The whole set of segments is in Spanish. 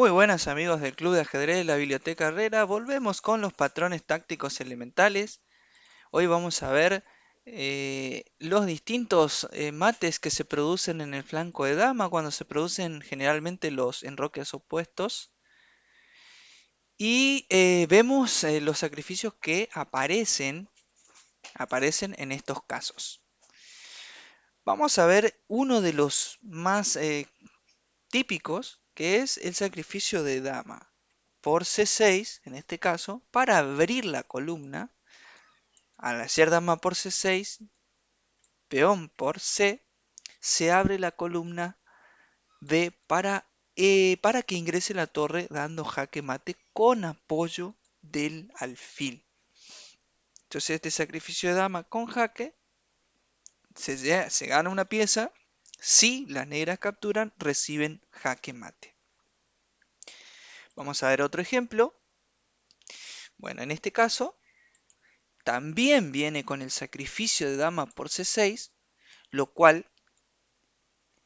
Muy buenas amigos del Club de Ajedrez de la Biblioteca Herrera, volvemos con los patrones tácticos elementales. Hoy vamos a ver los distintos mates que se producen en el flanco de dama cuando se producen generalmente los enroques opuestos. Y vemos los sacrificios que aparecen en estos casos. Vamos a ver uno de los más típicos, que es el sacrificio de dama por C6, en este caso, para abrir la columna. Al hacer dama por C6, peón por C, se abre la columna B para que ingrese la torre dando jaque mate con apoyo del alfil. Entonces este sacrificio de dama con jaque se gana una pieza. Si las negras capturan, reciben jaque mate. Vamos a ver otro ejemplo. Bueno, en este caso también viene con el sacrificio de dama por C6, lo cual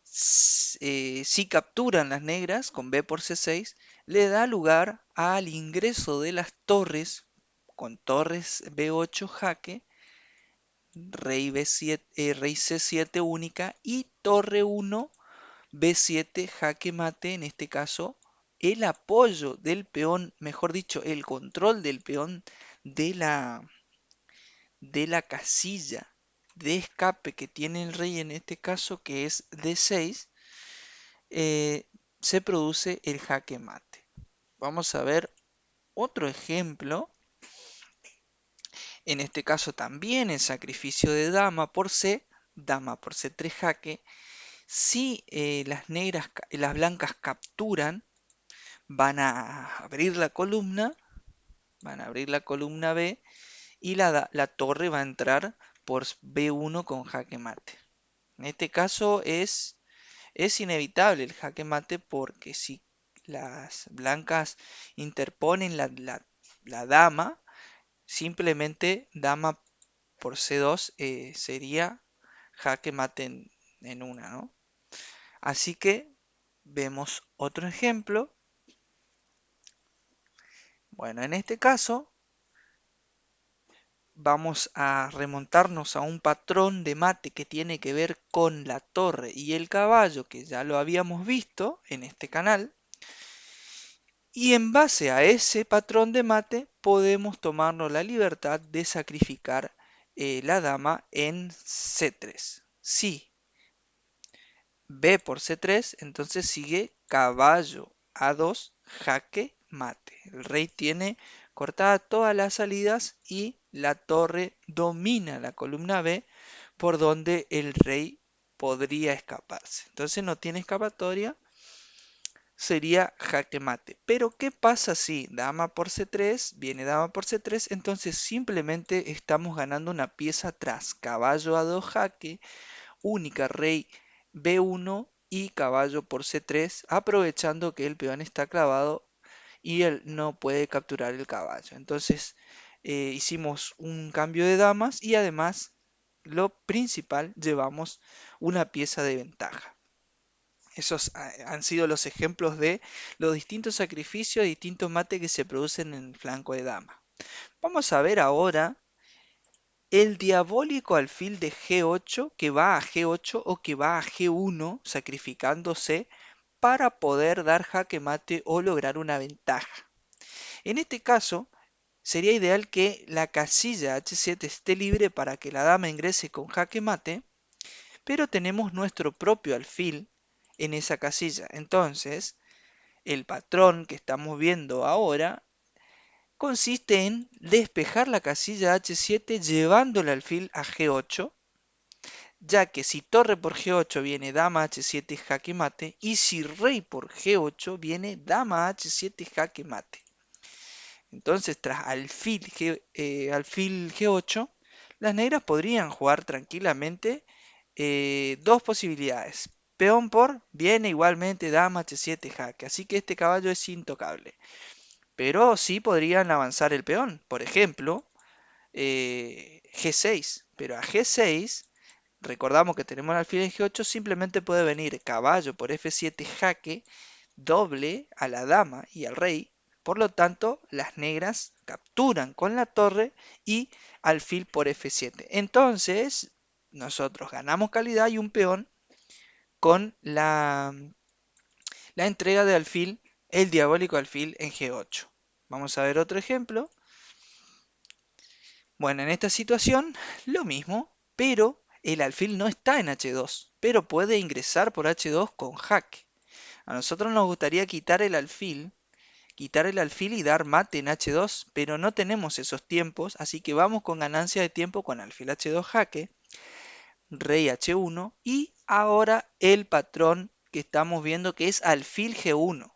si capturan las negras con B por C6, le da lugar al ingreso de las torres con torres B8 jaque, rey B7, rey C7 única y torre 1 B7 jaque mate, en este caso el apoyo del peón, mejor dicho, el control del peón de la casilla de escape que tiene el rey en este caso, que es D6, se produce el jaque mate. Vamos a ver otro ejemplo. En este caso también el sacrificio de dama por C3 jaque. Si las blancas capturan, van a abrir la columna B y la torre va a entrar por B1 con jaque mate. En este caso es inevitable el jaque mate porque si las blancas interponen la dama, simplemente dama por C2 sería jaque mate en una, ¿no? Así que vemos otro ejemplo. Bueno, en este caso vamos a remontarnos a un patrón de mate que tiene que ver con la torre y el caballo, que ya lo habíamos visto en este canal. Y en base a ese patrón de mate podemos tomarnos la libertad de sacrificar la dama en C3. Si B por C3, entonces sigue caballo A2, jaque mate. El rey tiene cortadas todas las salidas y la torre domina la columna B por donde el rey podría escaparse. Entonces no tiene escapatoria, sería jaque mate. Pero ¿qué pasa si dama por C3, viene dama por C3? Entonces simplemente estamos ganando una pieza tras caballo A2 jaque, única rey B1 y caballo por C3, aprovechando que el peón está clavado y él no puede capturar el caballo. Entonces hicimos un cambio de damas y además lo principal, llevamos una pieza de ventaja. Esos han sido los ejemplos de los distintos sacrificios y distintos mates que se producen en el flanco de dama. Vamos a ver ahora el diabólico alfil de G8 que va a G8 o que va a G1 sacrificándose para poder dar jaque mate o lograr una ventaja. En este caso, sería ideal que la casilla H7 esté libre para que la dama ingrese con jaque mate, pero tenemos nuestro propio alfil en esa casilla. Entonces, el patrón que estamos viendo ahora consiste en despejar la casilla H7 llevando el alfil a G8, ya que si torre por G8 viene dama H7 jaque mate y si rey por G8 viene dama H7 jaque mate. Entonces tras alfil G8, las negras podrían jugar tranquilamente dos posibilidades. Peón por viene igualmente dama H7 jaque, así que este caballo es intocable. Pero sí podrían avanzar el peón, por ejemplo, G6. Pero a G6, recordamos que tenemos el alfil en G8, simplemente puede venir caballo por F7 jaque, doble a la dama y al rey. Por lo tanto, las negras capturan con la torre y alfil por F7. Entonces, nosotros ganamos calidad y un peón con la entrega de alfil, el diabólico alfil en G8. Vamos a ver otro ejemplo. Bueno, en esta situación, lo mismo, pero el alfil no está en H2, pero puede ingresar por H2 con jaque. A nosotros nos gustaría quitar el alfil y dar mate en H2, pero no tenemos esos tiempos, así que vamos con ganancia de tiempo con alfil H2 jaque, rey H1 y ahora el patrón que estamos viendo que es alfil G1,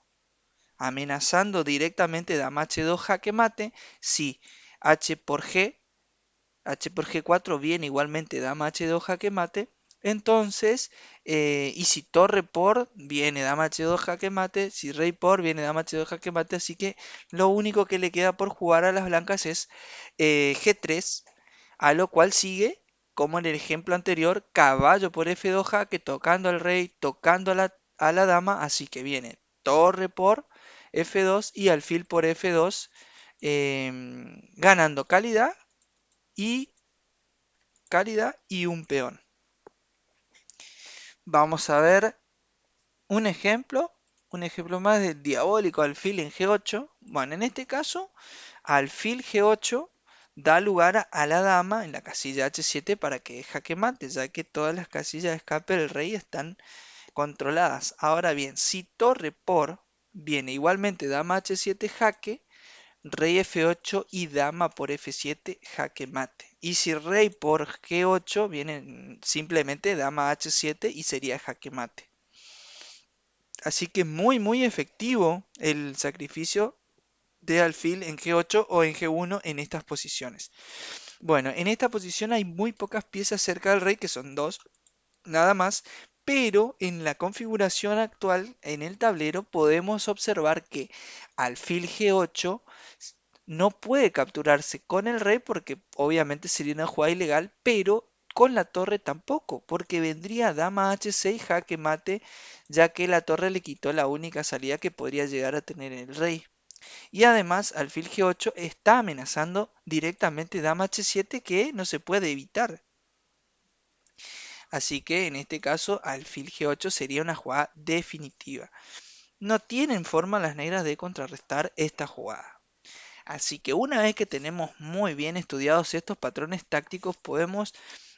amenazando directamente dama H2 jaque mate si H por G4 viene igualmente dama H2 jaque mate. Entonces, y si torre por viene dama H2 jaque mate, si rey por viene dama H2 jaque mate, así que lo único que le queda por jugar a las blancas es G3, a lo cual sigue, como en el ejemplo anterior, caballo por F2 jaque, tocando al rey, tocando a la dama, así que viene torre por F2 y alfil por F2, ganando y calidad y un peón. Vamos a ver un ejemplo más del diabólico alfil en G8. Bueno, en este caso, alfil G8 da lugar a la dama en la casilla H7 para que jaque mate, ya que todas las casillas de escape del rey están controladas. Ahora bien, si torre por viene igualmente dama H7 jaque, rey F8 y dama por F7 jaque mate. Y si rey por G8 viene simplemente dama H7 y sería jaque mate. Así que muy efectivo el sacrificio de alfil en G8 o en G1 en estas posiciones. Bueno, en esta posición hay muy pocas piezas cerca del rey, que son dos, nada más, pero en la configuración actual en el tablero podemos observar que alfil G8 no puede capturarse con el rey porque obviamente sería una jugada ilegal, pero con la torre tampoco, porque vendría dama H6 jaque mate, ya que la torre le quitó la única salida que podría llegar a tener el rey. Y además, alfil G8 está amenazando directamente dama H7 que no se puede evitar. Así que en este caso, alfil G8 sería una jugada definitiva. No tienen forma las negras de contrarrestar esta jugada. Así que una vez que tenemos muy bien estudiados estos patrones tácticos, podemos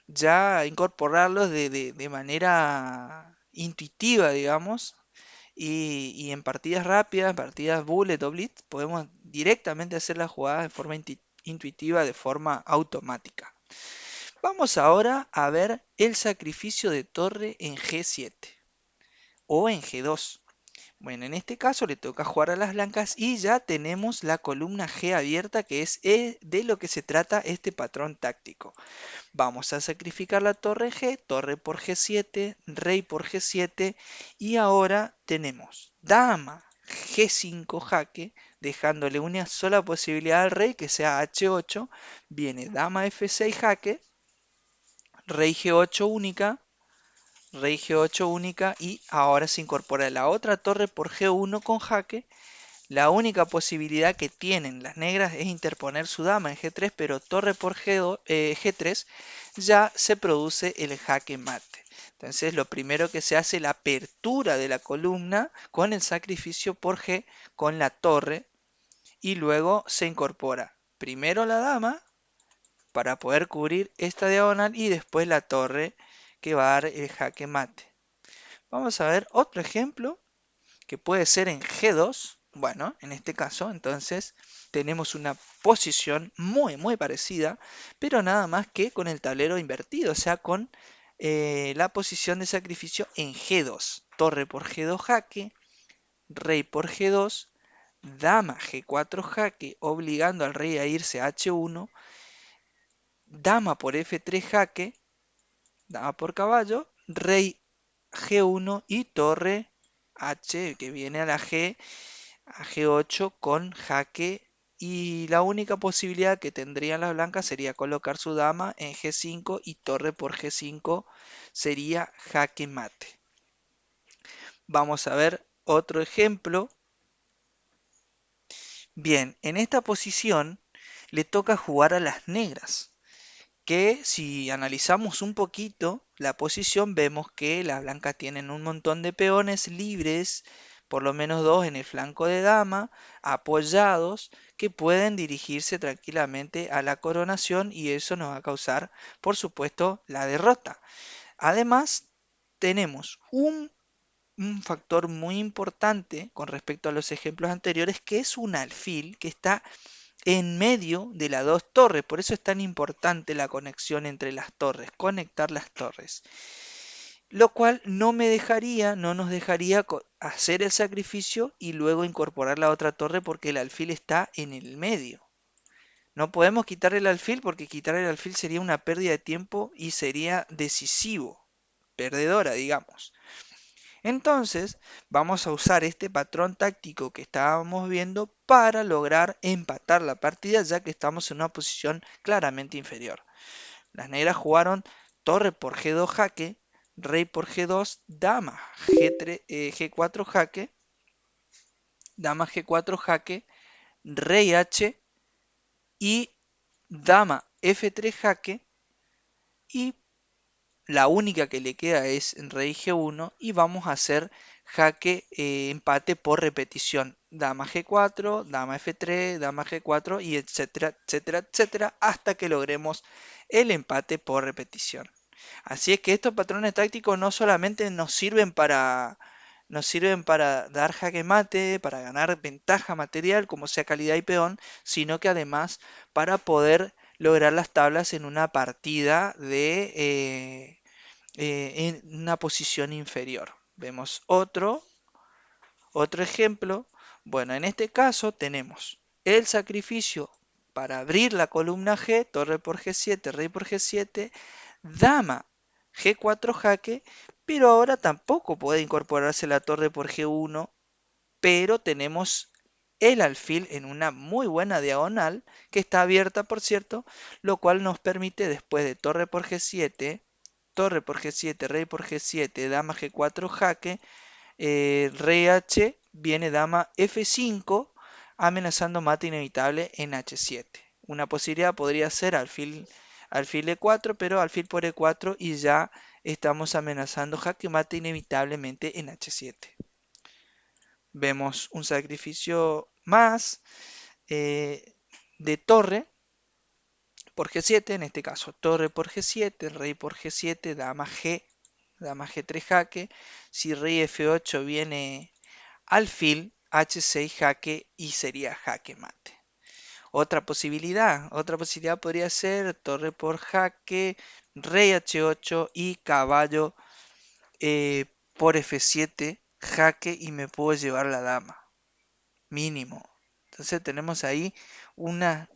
ya incorporarlos de manera intuitiva, digamos, y en partidas rápidas, partidas bullet o blitz, podemos directamente hacer la jugada de forma intuitiva, de forma automática. Vamos ahora a ver el sacrificio de torre en G7 o en G2. Bueno, en este caso le toca jugar a las blancas y ya tenemos la columna G abierta, que es de lo que se trata este patrón táctico. Vamos a sacrificar la torre G, torre por G7, rey por G7 y ahora tenemos dama G5 jaque, dejándole una sola posibilidad al rey que sea H8, viene dama F6 jaque, rey G8 única, rey G8 única y ahora se incorpora la otra torre por G1 con jaque. La única posibilidad que tienen las negras es interponer su dama en G3, pero torre por G3 ya se produce el jaque mate. Entonces lo primero que se hace es la apertura de la columna con el sacrificio por G con la torre y luego se incorpora primero la dama para poder cubrir esta diagonal y después la torre que va a dar el jaque mate. Vamos a ver otro ejemplo que puede ser en G2. Bueno, en este caso entonces tenemos una posición muy parecida, pero nada más que con el tablero invertido, o sea, con la posición de sacrificio en G2. Torre por G2 jaque, rey por G2, dama G4 jaque, obligando al rey a irse a H1, dama por F3 jaque, dama por caballo, rey G1 y torre H que viene a la G, a G8 con jaque y la única posibilidad que tendrían las blancas sería colocar su dama en G5 y torre por G5 sería jaque mate. Vamos a ver otro ejemplo. Bien, en esta posición le toca jugar a las negras, que si analizamos un poquito la posición vemos que las blancas tienen un montón de peones libres, por lo menos dos en el flanco de dama, apoyados, que pueden dirigirse tranquilamente a la coronación y eso nos va a causar, por supuesto, la derrota. Además, tenemos un factor muy importante con respecto a los ejemplos anteriores, que es un alfil que está en medio de las dos torres. Por eso es tan importante la conexión entre las torres, conectar las torres. Lo cual no nos dejaría hacer el sacrificio y luego incorporar la otra torre porque el alfil está en el medio. No podemos quitar el alfil porque quitar el alfil sería una pérdida de tiempo y sería decisivo, perdedora, digamos. Entonces, vamos a usar este patrón táctico que estábamos viendo para lograr empatar la partida, ya que estamos en una posición claramente inferior. Las negras jugaron torre por G2 jaque, rey por G2, dama G3, G4 jaque, dama G4 jaque, rey H y dama F3 jaque, y la única que le queda es rey G1 y vamos a hacer jaque empate por repetición. Dama G4, dama F3, dama G4 y etcétera, etcétera, etcétera, hasta que logremos el empate por repetición. Así es que estos patrones tácticos no solamente nos sirven para dar jaque mate, para ganar ventaja material, como sea calidad y peón, sino que además para poder lograr las tablas en una partida en una posición inferior. Vemos otro ejemplo. Bueno, en este caso tenemos el sacrificio para abrir la columna G, torre por G7, rey por G7, dama G4 jaque, pero ahora tampoco puede incorporarse la torre por G1, pero tenemos el alfil en una muy buena diagonal, que está abierta por cierto, lo cual nos permite después de torre por G7, torre por G7, rey por G7, dama G4 jaque, rey H, viene dama F5, amenazando mate inevitable en H7. Una posibilidad podría ser alfil E4, pero alfil por E4 y ya estamos amenazando jaque mate inevitablemente en H7. Vemos un sacrificio más de torre por G7, en este caso torre por G7, rey por G7, dama G3 jaque. Si rey F8 viene alfil, H6 jaque y sería jaque mate. Otra posibilidad podría ser torre por jaque, rey H8 y caballo por F7 jaque y me puedo llevar la dama, mínimo. Entonces tenemos ahí una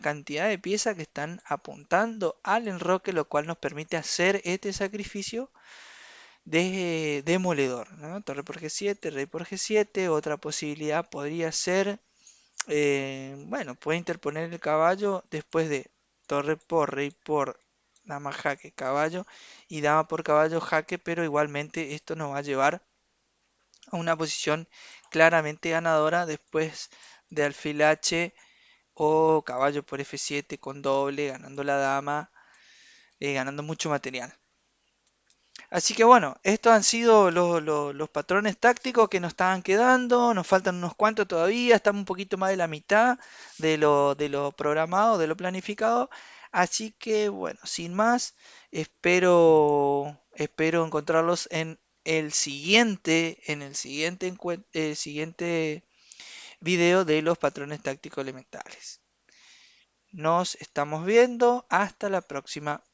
cantidad de piezas que están apuntando al enroque, lo cual nos permite hacer este sacrificio de demoledor, ¿no? Torre por G7, rey por G7. Otra posibilidad podría ser, bueno, puede interponer el caballo después de torre por rey por dama jaque caballo y dama por caballo jaque, pero igualmente esto nos va a llevar a una posición claramente ganadora después de alfil H o caballo por F7 con doble, ganando la dama, ganando mucho material. Así que bueno, estos han sido los patrones tácticos que nos estaban quedando. Nos faltan unos cuantos todavía, estamos un poquito más de la mitad de lo programado, de lo planificado. Así que bueno, sin más, espero encontrarlos en el siguiente video de los patrones tácticos elementales. Nos estamos viendo. Hasta la próxima.